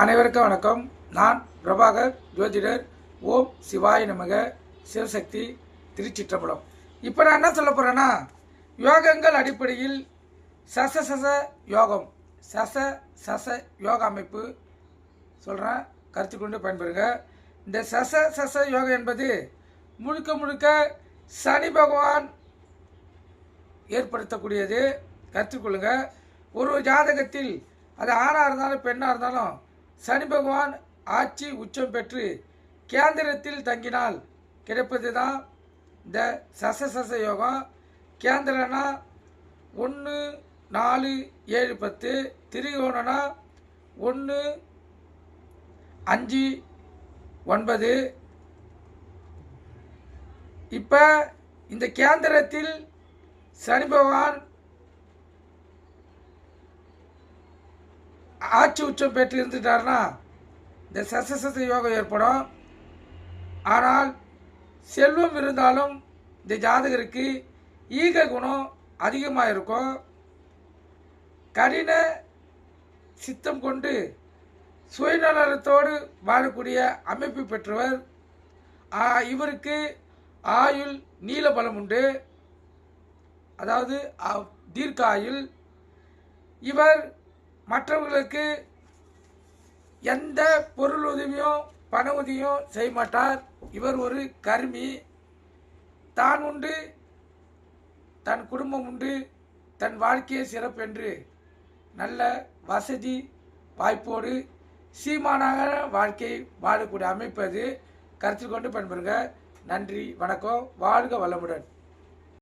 அனைவருக்கும் வணக்கம். நான் பிரபாகர் ஜோதிடர். ஓம் சிவாய நமக. சிவசக்தி திருச்சிற்றம்பலம். இப்போ நான் என்ன சொல்ல போகிறேன்னா, யோகங்கள் அடிப்படையில் சச யோகம், சச யோக அமைப்பு சொல்கிறேன், கருத்து கொண்டு பயன்பெறுங்க. இந்த சச யோகம் என்பது முழுக்க முழுக்க சனி பகவான் ஏற்படுத்தக்கூடியது. கற்றுக்கொள்ளுங்க. ஒரு ஜாதகத்தில் அது ஆணாக இருந்தாலும் பெண்ணாக இருந்தாலும் சனி பகவான் ஆட்சி உச்சம் பெற்று கேந்திரத்தில் தங்கினால் கிடைப்பது தான் இந்த சச யோகம். கேந்திரனா 1, 4, 7, 10, திரிகோணனா 1, 5, 9. இப்போ இந்த கேந்திரத்தில் சனி பகவான் ஆட்சி உச்சம் பெற்று இருந்துட்டார்னா இந்த சச யோகம் ஏற்படும். ஆனால் செல்வம் இருந்தாலும் இந்த ஜாதகருக்கு ஈக குணம் அதிகமாக இருக்கும். கடின சித்தம் கொண்டு சுயநலத்தோடு வாழக்கூடிய அமைப்பு பெற்றவர். இவருக்கு ஆயுள் நீல பலம் உண்டு, அதாவது தீர்க்க ஆயுள். இவர் மற்றவர்களுக்கு எந்த பொருள் உதவியும் பண உதவியும் செய்ய மாட்டார். இவர் ஒரு கர்மி. தான் உண்டு, தன் குடும்பம் உண்டு, தன் வாழ்க்கையை சிறப்பென்று நல்ல வசதி வாய்ப்போடு சீமானாக வாழ்க்கை வாழக்கூடிய அமைப்பு அது. கருத்தில் கொண்டு பயன்பெறுங்க. நன்றி, வணக்கம். வாழ்க வளமுடன்.